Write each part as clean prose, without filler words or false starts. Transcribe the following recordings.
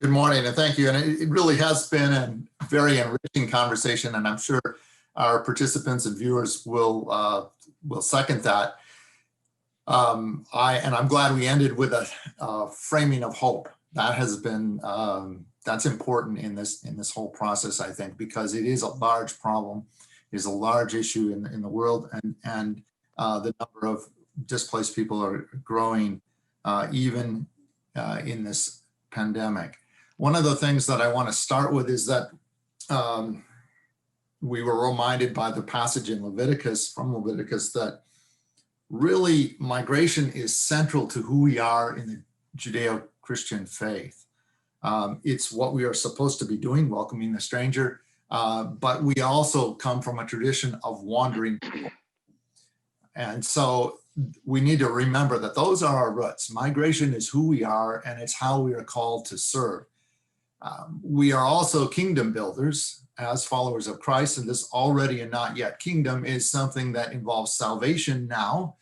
Good morning, and thank you. And it really has been a very enriching conversation, and I'm sure our participants and viewers will second that. I'm glad we ended with a framing of hope. That has been that's important in this whole process, I think, because it is a large problem, it is a large issue in the world, and the number of displaced people are growing even in this pandemic. One of the things that I want to start with is that we were reminded by the passage in Leviticus, from Leviticus, that really migration is central to who we are in the Judeo-Christian faith. It's what we are supposed to be doing, welcoming the stranger, but we also come from a tradition of wandering people. And so we need to remember that those are our roots. Migration is who we are, and it's how we are called to serve. We are also kingdom builders as followers of Christ, and this already and not yet kingdom is something that involves salvation now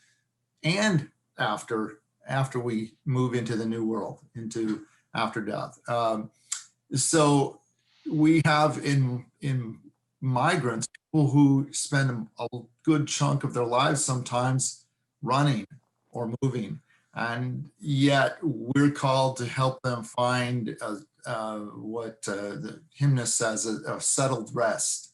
and after we move into the new world, into after death. So we have in migrants people who spend a good chunk of their lives sometimes running or moving, and yet we're called to help them find what the hymnist says, a settled rest,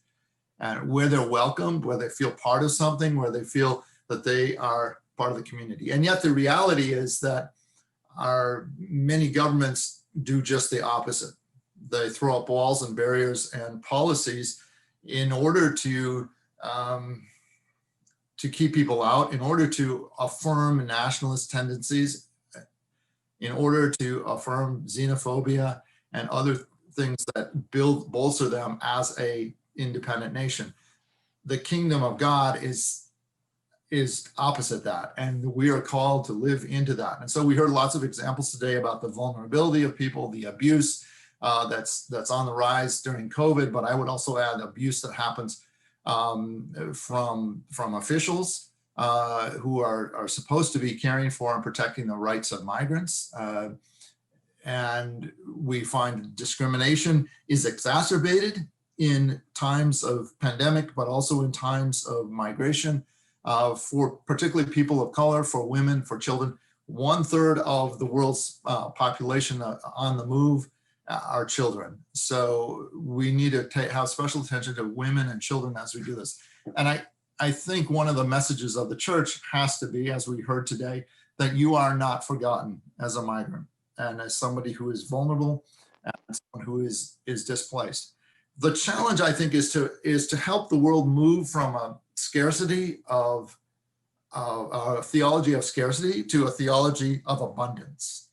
and where they're welcomed, where they feel part of something, where they feel that they are part of the community. And yet the reality is that our many governments do just the opposite. They throw up walls and barriers and policies in order to keep people out, in order to affirm nationalist tendencies, in order to affirm xenophobia and other things that bolster them as a independent nation. The kingdom of God is opposite that, and we are called to live into that. And so we heard lots of examples today about the vulnerability of people, the abuse that's on the rise during COVID, but I would also add abuse that happens from officials who are supposed to be caring for and protecting the rights of migrants. And we find discrimination is exacerbated in times of pandemic, but also in times of migration for particularly people of color, for women, for children. 1/3 of the world's population on the move are children. So we need to have special attention to women and children as we do this. And I think one of the messages of the church has to be, as we heard today, that you are not forgotten as a migrant and as somebody who is vulnerable and someone who is displaced. The challenge, I think, is to help the world move from a scarcity of a theology of scarcity to a theology of abundance.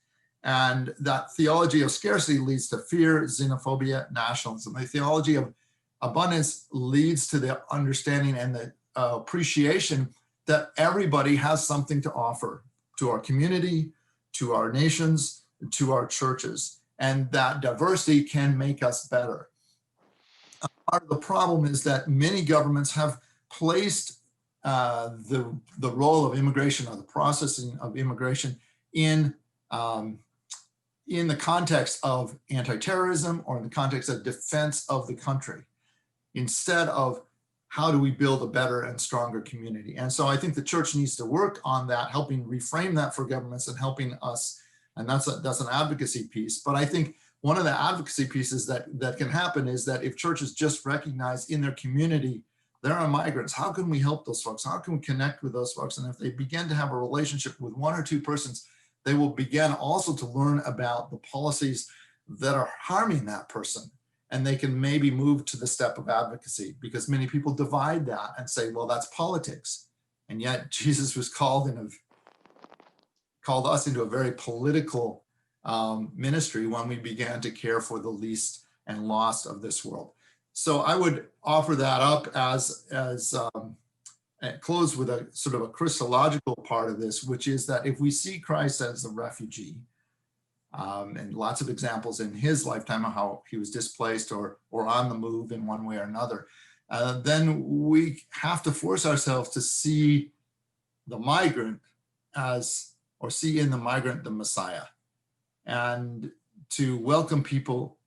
And that theology of scarcity leads to fear, xenophobia, nationalism. The theology of abundance leads to the understanding and the appreciation that everybody has something to offer to our community, to our nations, to our churches, and that diversity can make us better. Part of the problem is that many governments have placed the role of immigration, or the processing of immigration, in the context of anti-terrorism or in the context of defense of the country, instead of how do we build a better and stronger community. And so I think the church needs to work on that, helping reframe that for governments and helping us, and that's an advocacy piece. But I think one of the advocacy pieces that can happen is that if churches just recognize in their community there are migrants, how can we help those folks? How can we connect with those folks? And if they begin to have a relationship with one or two persons, they will begin also to learn about the policies that are harming that person. And they can maybe move to the step of advocacy, because many people divide that and say, well, that's politics. And yet Jesus was called us into a very political ministry when we began to care for the least and lost of this world. So I would offer that up as close with a sort of a Christological part of this, which is that if we see Christ as a refugee, and lots of examples in his lifetime of how he was displaced or on the move in one way or another, then we have to force ourselves to see the migrant as, or see in the migrant the Messiah, and to welcome people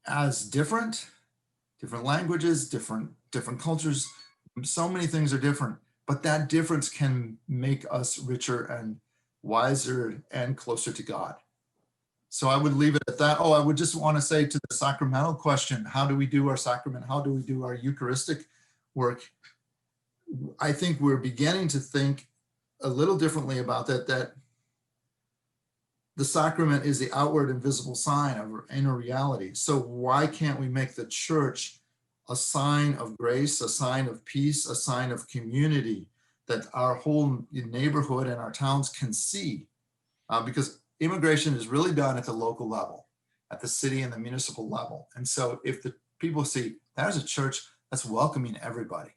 as different languages, different cultures. So many things are different, but that difference can make us richer and wiser and closer to God. So I would leave it at that. Oh, I would just want to say to the sacramental question, how do we do our sacrament? How do we do our Eucharistic work? I think we're beginning to think a little differently about that the sacrament is the outward and visible sign of our inner reality. So why can't we make the church a sign of grace, a sign of peace, a sign of community that our whole neighborhood and our towns can see? Because immigration is really done at the local level, at the city and the municipal level. And so if the people see there's a church that's welcoming everybody,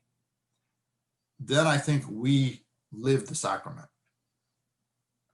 then I think we live the sacrament.